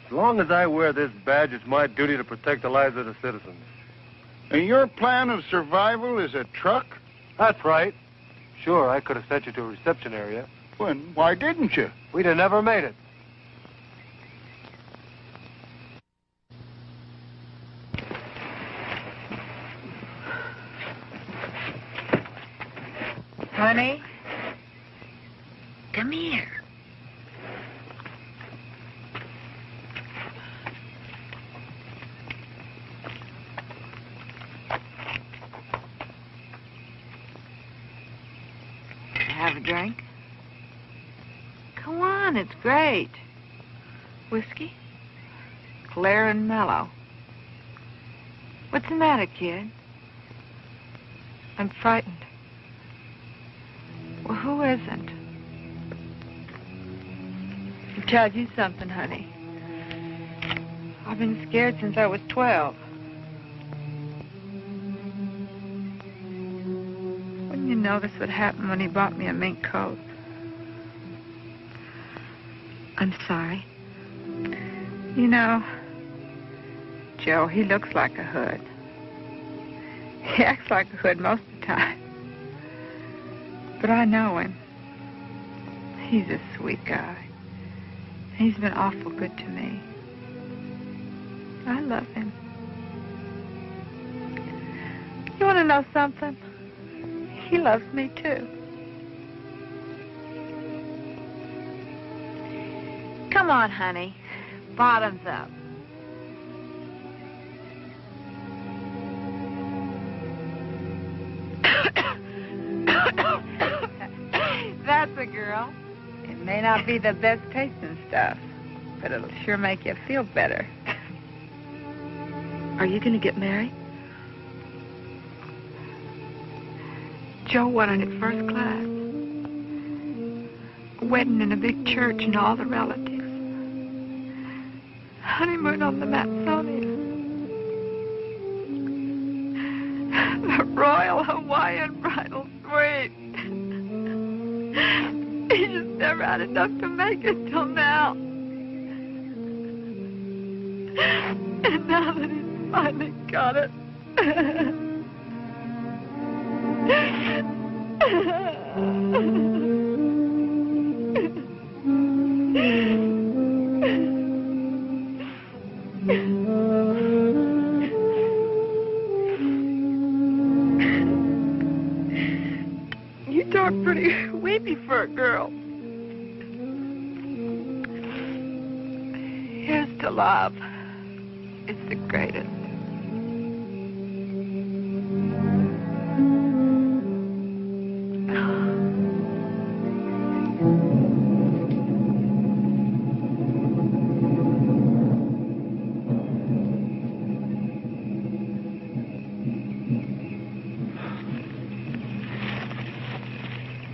S2: As long as I wear this badge, it's my duty to protect the lives of the citizens.
S13: And your plan of survival is a truck?
S2: That's right. Sure, I could have sent you to a reception area.
S13: When? Why didn't you?
S2: We'd have never made it.
S1: Honey, come here. a drink? Come on, it's great. Whiskey? Clear and mellow. What's the matter, kid?
S5: I'm frightened.
S1: Well, who isn't?
S5: I'll tell you something, honey. I've been scared since I was 12. Wouldn't you notice what happened when he bought me a mink coat? I'm sorry. You know, Joe, he looks like a hood. He acts like a hood most of the time. But I know him. He's a sweet guy. He's been awful good to me. I love him. You want to know something? He loves me, too.
S1: Come on, honey. Bottoms up. That's a girl.
S5: It may not be the best tasting stuff, but it'll sure make you feel better. Are you going to get married? Joe wanted it first class. A wedding in a big church and all the relatives. Honeymoon on the Matsonia. The Royal Hawaiian Bridal Suite. He just never had enough to make it till now. And now that he's finally got it. You talk pretty weepy for a girl. Here's to love. It's the greatest.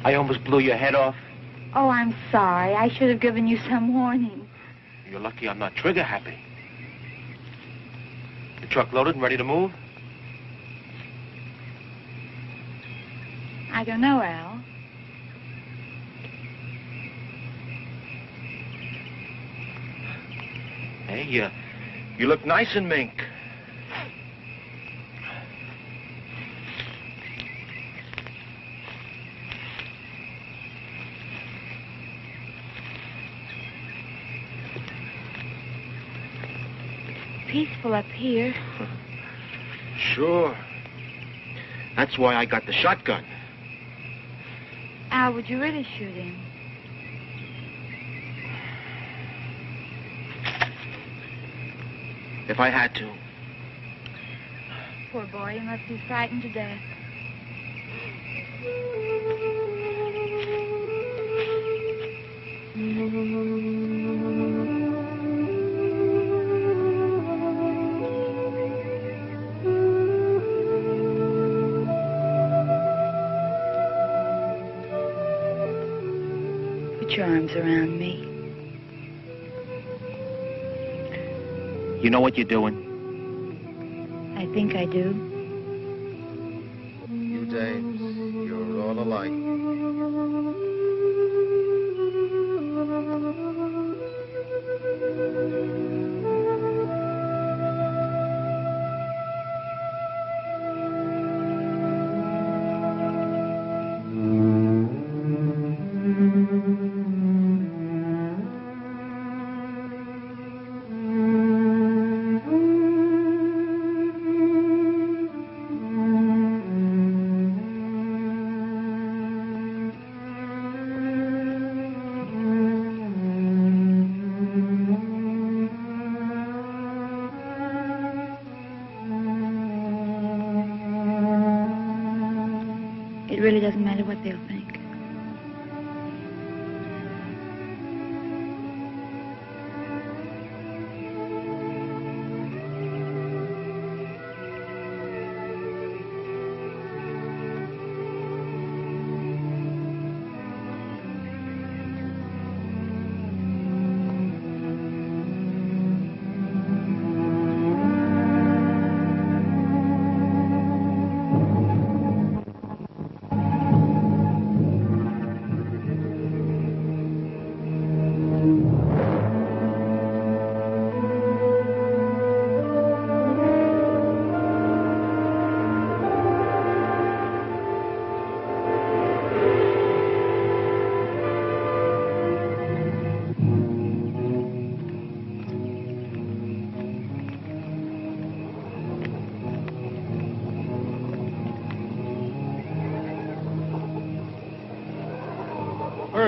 S7: I almost blew your head off.
S11: Oh, I'm sorry. I should have given you some warning.
S7: You're lucky I'm not trigger happy. The truck loaded and ready to move?
S11: I don't know, Al.
S7: Hey, you look nice in mink.
S11: Peaceful up here.
S7: Sure. That's why I got the shotgun.
S11: Al, would you really shoot him?
S7: If I had to.
S11: Poor boy, he must be frightened to death. Put your arms around me.
S7: You know what you're doing?
S11: I think I do.
S8: You dames, you're all alike.
S11: It really doesn't matter what they'll think.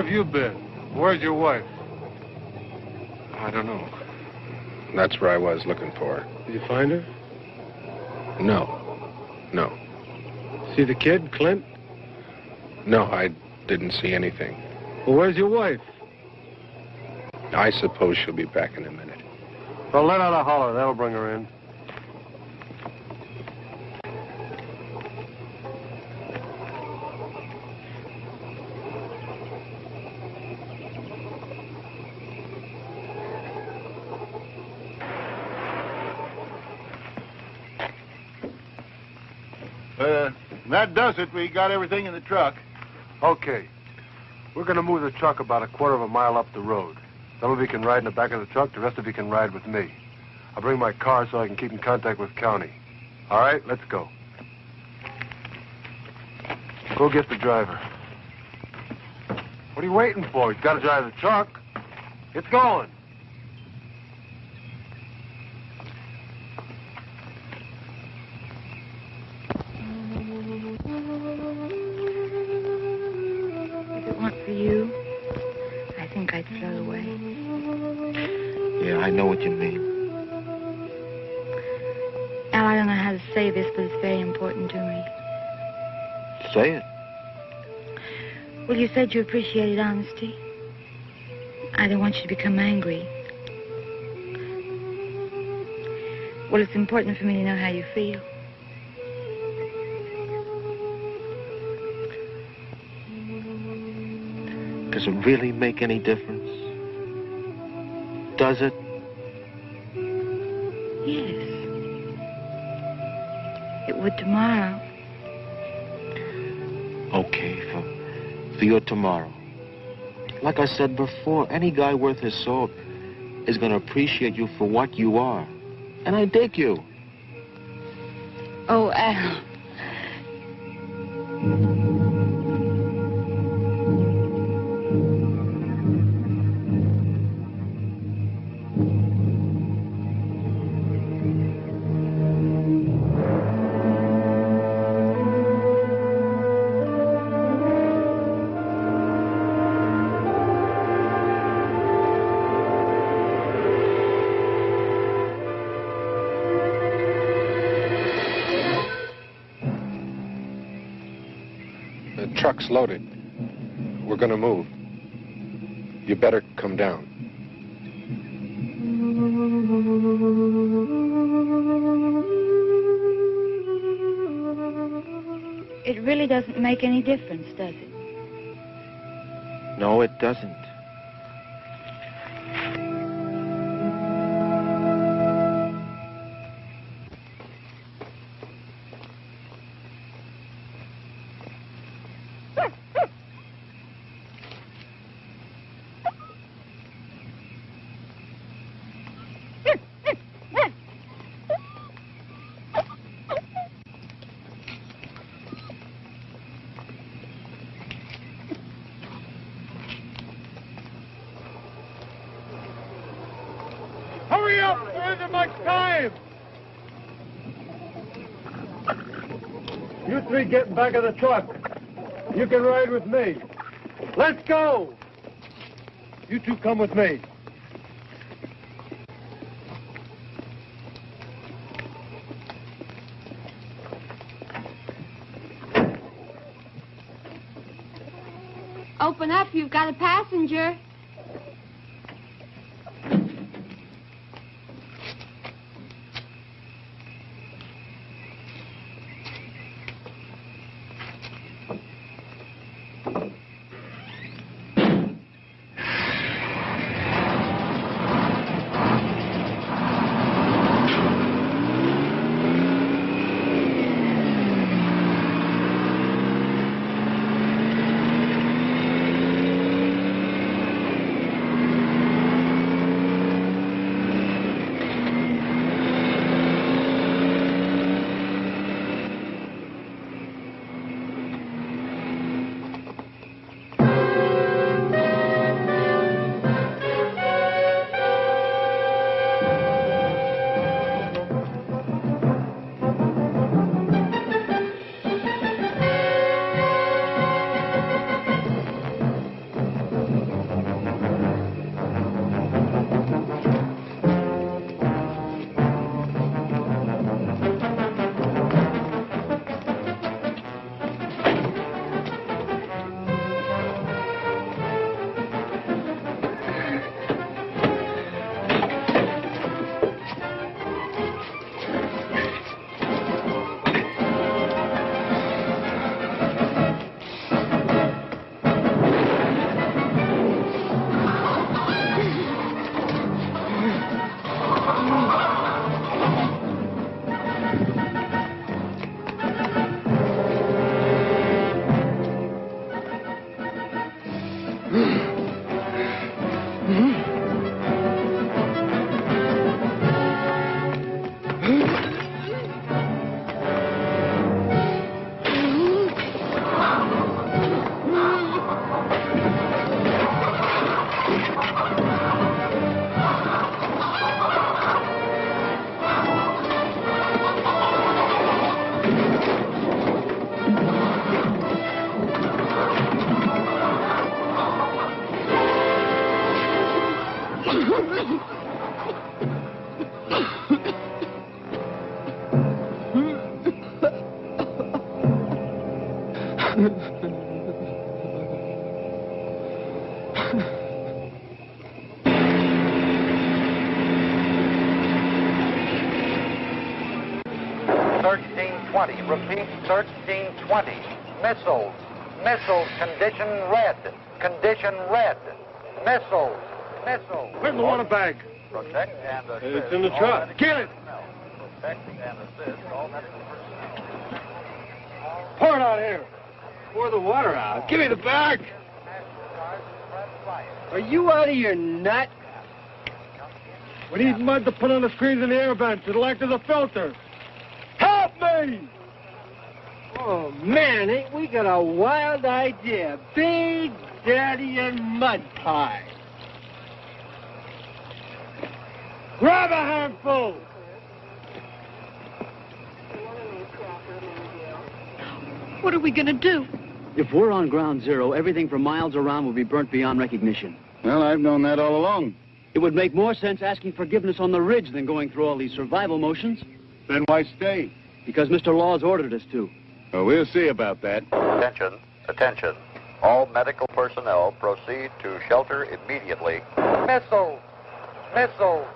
S12: have you been? Where's your wife?
S9: I don't know. That's where I was looking for her.
S12: Did you find her?
S9: No. No.
S12: See the kid, Clint?
S9: No, I didn't see anything.
S12: Well, where's your wife?
S9: I suppose she'll be back in a minute.
S12: Well, let out a holler. That'll bring her in.
S13: That does it. We got everything in the truck.
S12: Okay. We're going to move the truck about a quarter of a mile up the road. Some of you can ride in the back of the truck. The rest of you can ride with me. I'll bring my car so I can keep in contact with county. All right, let's go. Go get the driver. What are you waiting for? He's got to drive the truck. It's going.
S1: I'd throw away.
S7: Yeah, I know what you mean.
S1: Al, I don't know how to say this, but it's very important to me.
S7: Say it.
S1: Well, you said you appreciated honesty. I don't want you to become angry. Well, it's important for me to know how you feel.
S7: Does it really make any difference? Does it?
S1: Yes. It would tomorrow.
S7: Okay, for your tomorrow. Like I said before, any guy worth his salt is going to appreciate you for what you are. And I dig you.
S1: Oh, Al.
S9: Truck's loaded. We're going to move. You better come down.
S1: It really doesn't make any difference, does it?
S7: No, it doesn't.
S12: Hurry up! There isn't much time! You three get in back of the truck. You can ride with me. Let's go! You two come with me.
S17: Open up, you've got a passenger.
S3: Repeat, 1320. Missiles. Missiles. Condition red. Condition red. Missiles. Missiles.
S12: Where's the water bag?
S3: Protect and assist.
S12: It's in the truck. Get it.
S3: Protect and assist all medical
S12: Pour it out here. Pour the water out. Give me the bag.
S2: Are you out of your nut?
S12: We need mud to put on the screens in the air vents. It'll act as a filter. Help me!
S2: Oh, man, ain't we got a wild idea. Big Daddy and mud pie.
S12: Grab a handful!
S10: What are we going to do?
S16: If we're on ground zero, everything for miles around will be burnt beyond recognition.
S4: Well, I've known that all along.
S16: It would make more sense asking forgiveness on the ridge than going through all these survival motions.
S4: Then why stay?
S16: Because Mr. Law's ordered us to.
S4: Oh, we'll see about that.
S3: Attention, attention. All medical personnel proceed to shelter immediately. Missiles, missiles,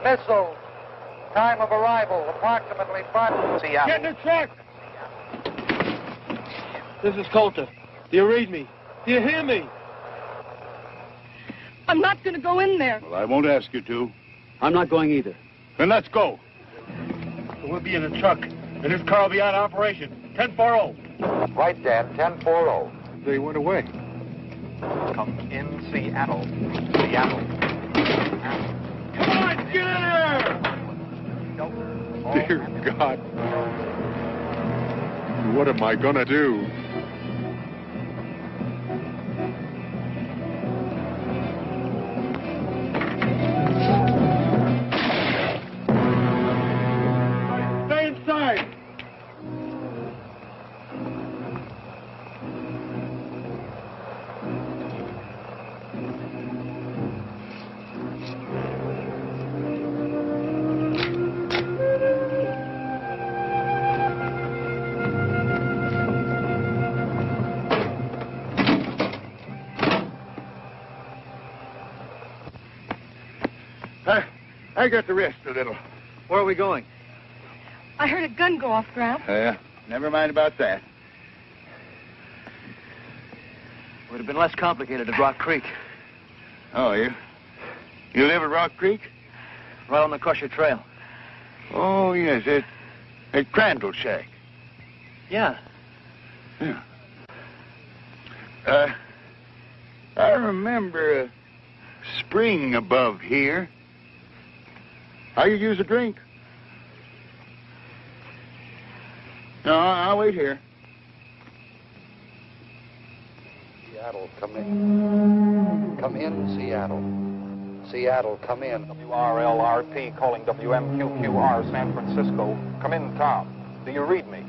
S3: missiles. Time of arrival, approximately 5 Seattle.
S12: Get in the truck! This is Colter. Do you read me? Do you hear me?
S10: I'm not going to go in there.
S4: Well, I won't ask you to.
S16: I'm not going either.
S4: Then let's go.
S12: We'll be in the truck, and this car will be out of operation. 1040.
S3: Right, Dan, 1040.
S12: They went away.
S3: Come in Seattle. Seattle.
S12: Come on, get in here!
S9: Dear God. What am I gonna do?
S12: Stay inside!
S4: I got to rest a little.
S7: Where are we going?
S10: I heard a gun go off, Gramp.
S4: Never mind about that.
S16: Would have been less complicated at Rock Creek.
S4: Oh, you live at Rock Creek?
S16: Right on the Crusher Trail.
S4: Oh, yes, at Crandall Shack.
S16: Yeah.
S4: Yeah. I remember a spring above here. How you use a drink? No, I'll wait here.
S3: Seattle, come in. Come in, Seattle. Seattle, come in. WRLRP calling WMQQR San Francisco. Come in, Tom. Do you read me?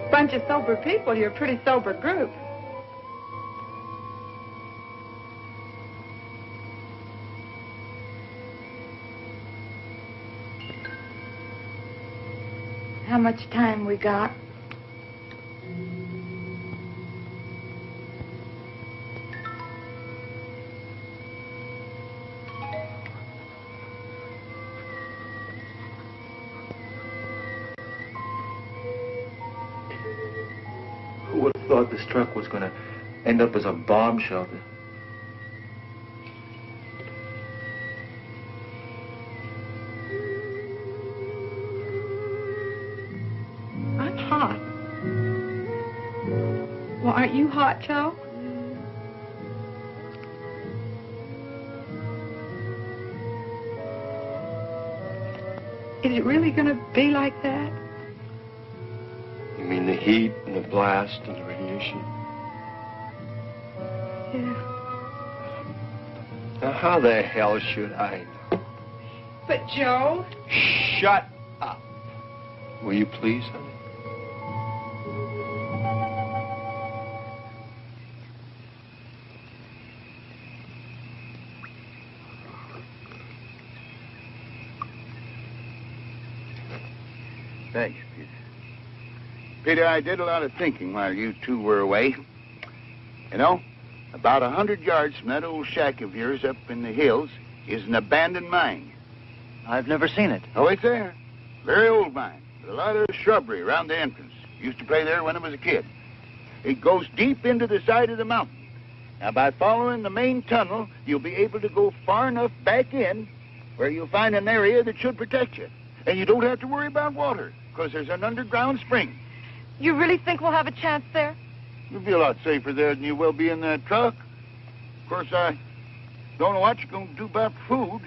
S5: Bunch of sober people, you're a pretty sober group.
S1: How much time we got?
S7: Who would have thought this truck was going to end up as a bomb shelter?
S5: I'm hot. Well, aren't you hot, Joe? Is it really going to be like that?
S8: You mean the heat and the blast and the radiation?
S5: Yeah.
S8: Now, how the hell should I know?
S5: But, Joe...
S8: Shut up. Will you please, honey?
S13: Thanks, Peter. Peter, I did a lot of thinking while you two were away. You know, about 100 yards from that old shack of yours up in the hills is an abandoned mine.
S16: I've never seen it.
S13: Oh, it's there. Very old mine. With a lot of shrubbery around the entrance. Used to play there when I was a kid. It goes deep into the side of the mountain. Now, by following the main tunnel, you'll be able to go far enough back in where you'll find an area that should protect you. And you don't have to worry about water, because there's an underground spring.
S18: You really think we'll have a chance there?
S13: You'll be a lot safer there than you will be in that truck. Of course, I don't know what you're going to do about food.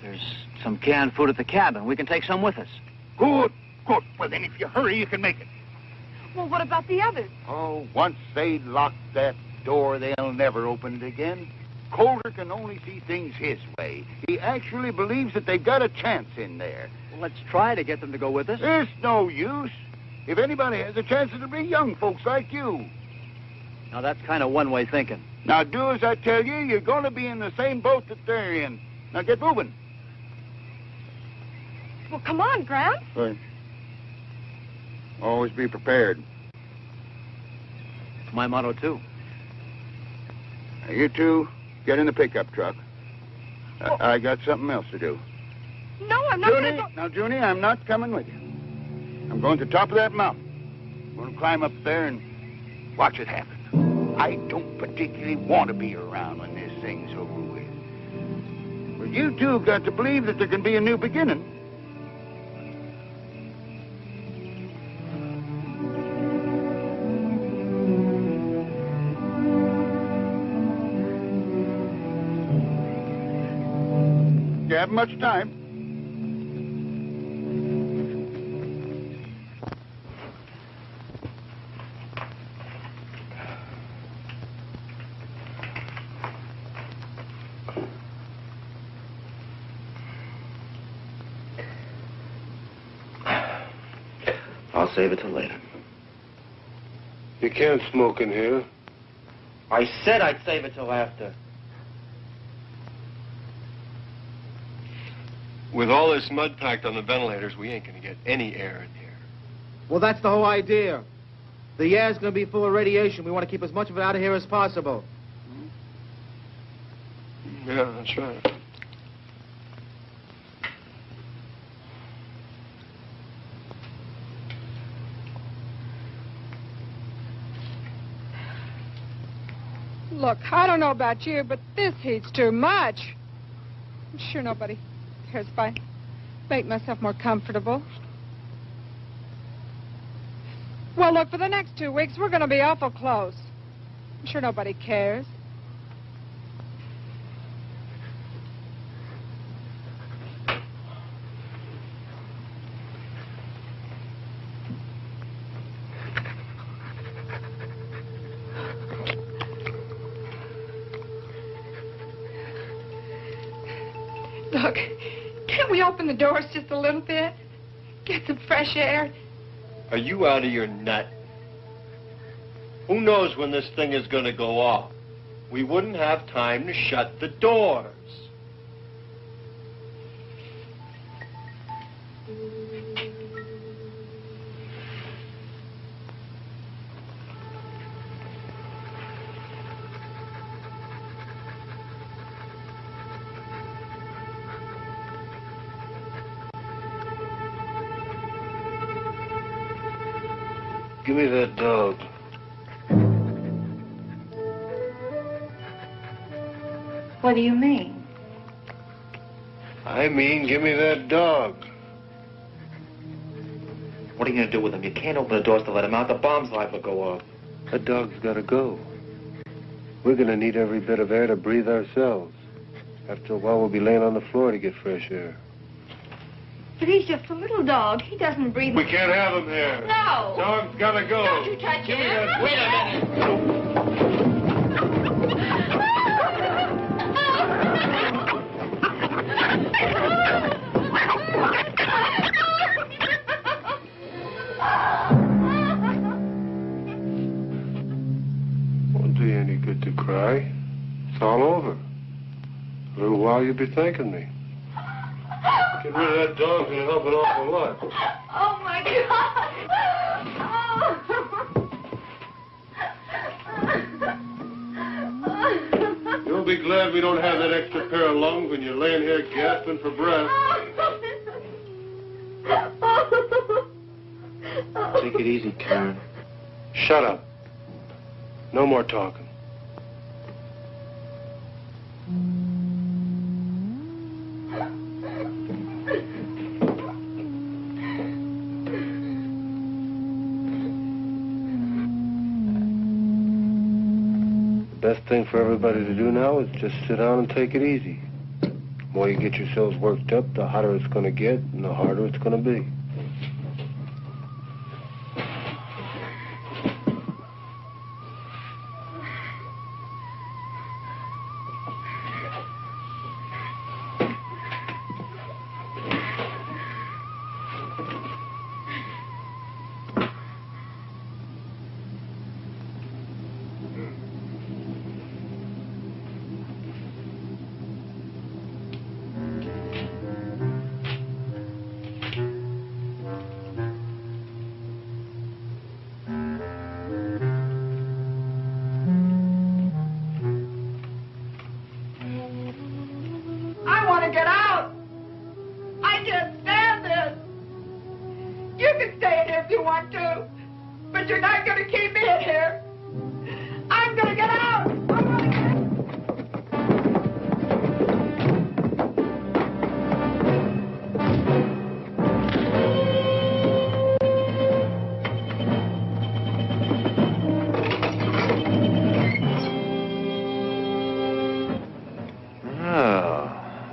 S16: There's some canned food at the cabin. We can take some with us.
S13: Good, good. Well, then, if you hurry, you can make it.
S18: Well, what about the others?
S13: Oh, once they lock that door, they'll never open it again. Colter can only see things his way. He actually believes that they've got a chance in there.
S16: Well, let's try to get them to go with us.
S13: There's no use. If anybody has a chance, it'll be young folks like you.
S16: Now, that's kind of one-way thinking.
S13: Now, do as I tell you. You're going to be in the same boat that they're in. Now, get moving.
S18: Well, come on, Gramps.
S13: Right. Always be prepared.
S16: It's my motto, too.
S13: Now, you two, get in the pickup truck.
S18: Well,
S13: I got something else to do.
S18: No, I'm not going to go...
S13: Now, Junie, I'm not coming with you. I'm going to the top of that mountain. I'm going to climb up there and watch it happen. I don't particularly want to be around when this thing's over with. But you two have got to believe that there can be a new beginning. You haven't much time.
S14: I'll save it till later.
S2: You can't smoke in here.
S14: I said I'd save it till after.
S8: With all this mud packed on the ventilators, we ain't gonna get any air in here.
S7: Well, that's the whole idea. The air's going to be full of radiation. We want to keep as much of it out of here as possible.
S8: Yeah, that's right.
S6: Look, I don't know about you, but this heat's too much. I'm sure nobody cares if I make myself more comfortable. Well, look, for the next 2 weeks, we're going to be awful close. I'm sure nobody cares.
S5: Look, can't we open the doors just a little bit? Get some fresh air?
S8: Are you out of your nut? Who knows when this thing is going to go off? We wouldn't have time to shut the doors.
S2: Give me that dog.
S11: What do you mean?
S2: I mean, give me that dog.
S14: What are you going to do with him? You can't open the doors to let him out. The bomb's liable to go off.
S12: That dog's got to go. We're going to need every bit of air to breathe ourselves. After a while, we'll be laying on the floor to get fresh air.
S17: But he's just a little dog. He doesn't breathe.
S12: We can't have him here.
S17: No.
S12: Dog's got to go.
S17: Don't you touch
S12: Give
S17: him.
S12: me that.
S17: Wait a minute.
S12: Won't do you any good to cry. It's all over. A little while you'll be thanking me. Get rid of that dog's gonna help an awful lot.
S17: Oh, my God.
S12: You'll be glad we don't have that extra pair of lungs when you're laying here gasping for breath.
S7: Take it easy, Karen.
S12: Shut up. No more talking. The best thing for everybody to do now is just sit down and take it easy. The more you get yourselves worked up, the hotter it's going to get and the harder it's going to be.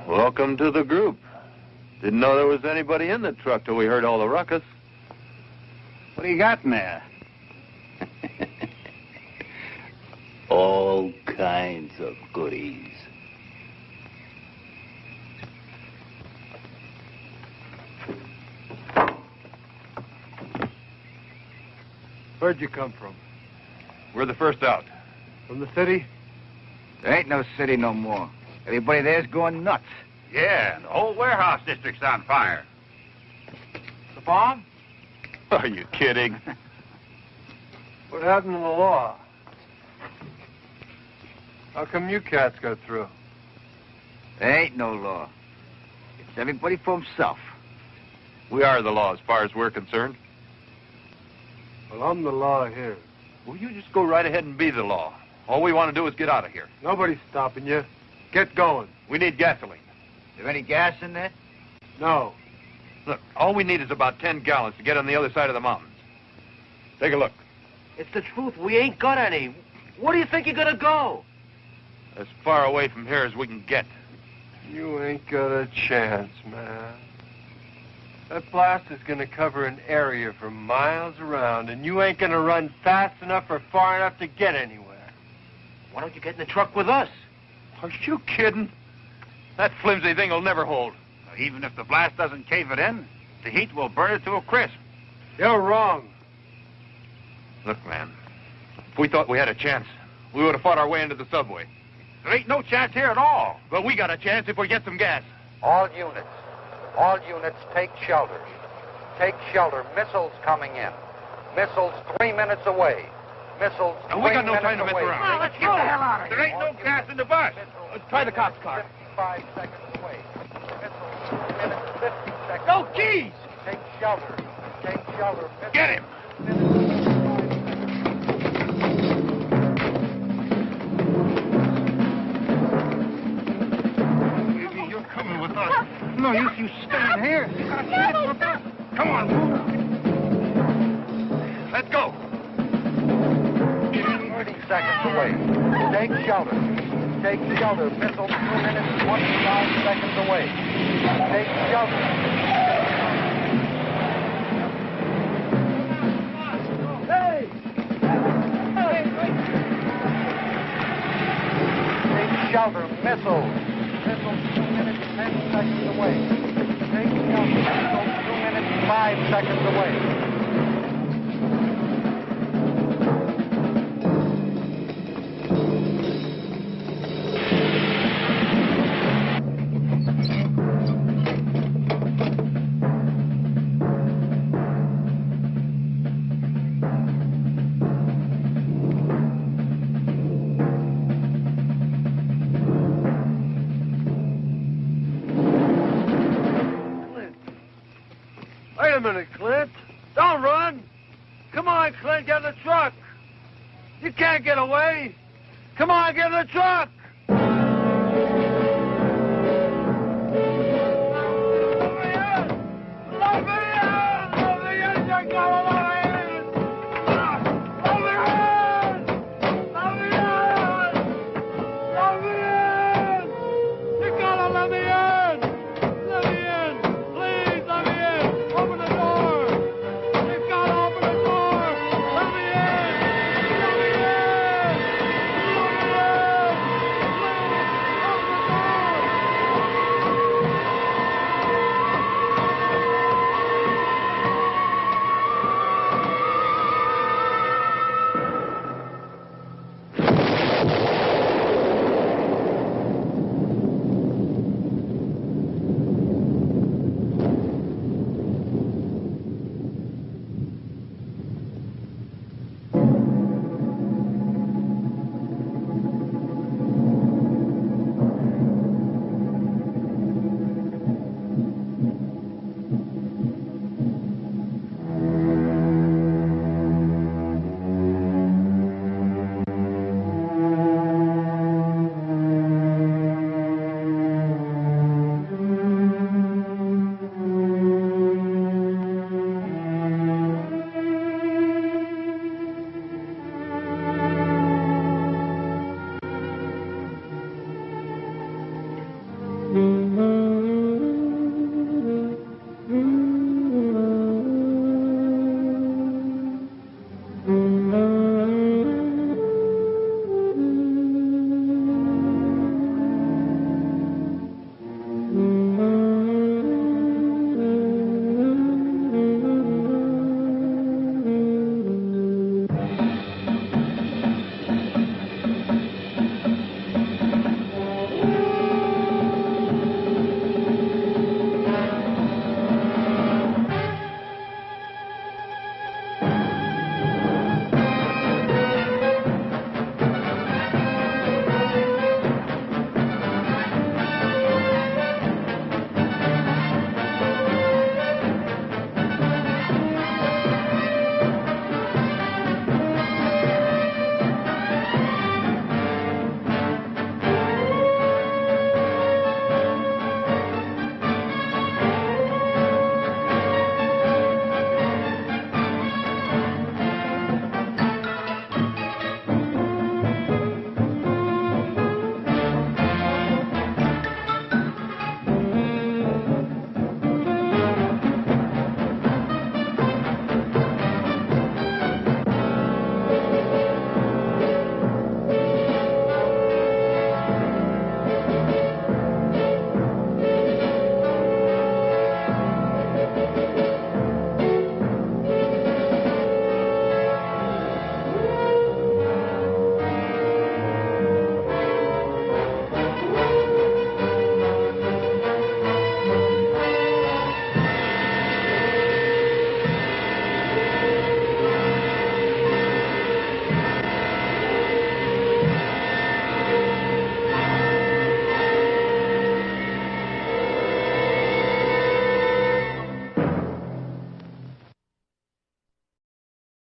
S2: Welcome to the group. Didn't know there was anybody in the truck till we heard all the ruckus.
S13: What do you got in there? All kinds of goodies.
S12: Where'd you come from?
S2: We're the first out.
S12: From the city?
S13: There ain't no city no more. Everybody there's going nuts.
S19: Yeah, the whole warehouse district's on fire.
S12: The bomb?
S2: Are you kidding?
S12: What happened to the law? How come you cats got through?
S13: There ain't no law. It's everybody for himself.
S2: We are the law as far as we're concerned.
S12: Well, I'm the law here.
S2: Well, you just go right ahead and be the law. All we want to do is get out of here.
S12: Nobody's stopping you. Get going.
S2: We need gasoline.
S13: There any gas in there?
S12: No.
S2: Look, all we need is about 10 gallons to get on the other side of the mountains. Take a look.
S7: It's the truth. We ain't got any. Where do you think you're gonna go?
S2: As far away from here as we can get.
S12: You ain't got a chance, man. That blast is gonna cover an area for miles around, and you ain't gonna run fast enough or far enough to get anywhere.
S7: Why don't you get in the truck with us?
S2: Are you kidding? That flimsy thing will never hold.
S19: Even if the blast doesn't cave it in, the heat will burn it to a crisp.
S12: You're wrong.
S2: Look, man, if we thought we had a chance, we would have fought our way into the subway.
S19: There ain't no chance here at all.
S2: But we got a chance if we get some gas.
S3: All units, take shelter. Take shelter. Missiles coming in. Missiles 3 minutes away. Missiles.
S2: And we got no time to mess around.
S19: Well, let's get the hell out of here. There ain't no gas in the bus.
S2: Let's try the cop's car.
S3: 55 seconds away. Missiles 2 minutes, 50 seconds.
S2: No keys.
S3: Take shelter. Take shelter. Missiles,
S2: Get him.
S19: Baby, you're coming with us. No use you staying here. You gotta stay for a bus. Come on.
S2: Let's go.
S3: seconds away. Take shelter. Take shelter. Missile 2 minutes, 25 seconds away. Take shelter.
S19: Hey!
S3: Take shelter. Missile. Missile 2 minutes, 10 seconds away. Take shelter. Missile 2 minutes, 5 seconds away.
S2: Wait a minute, Clint. Don't run. Come on, Clint, get in the truck. You can't get away. Come on, get in the truck.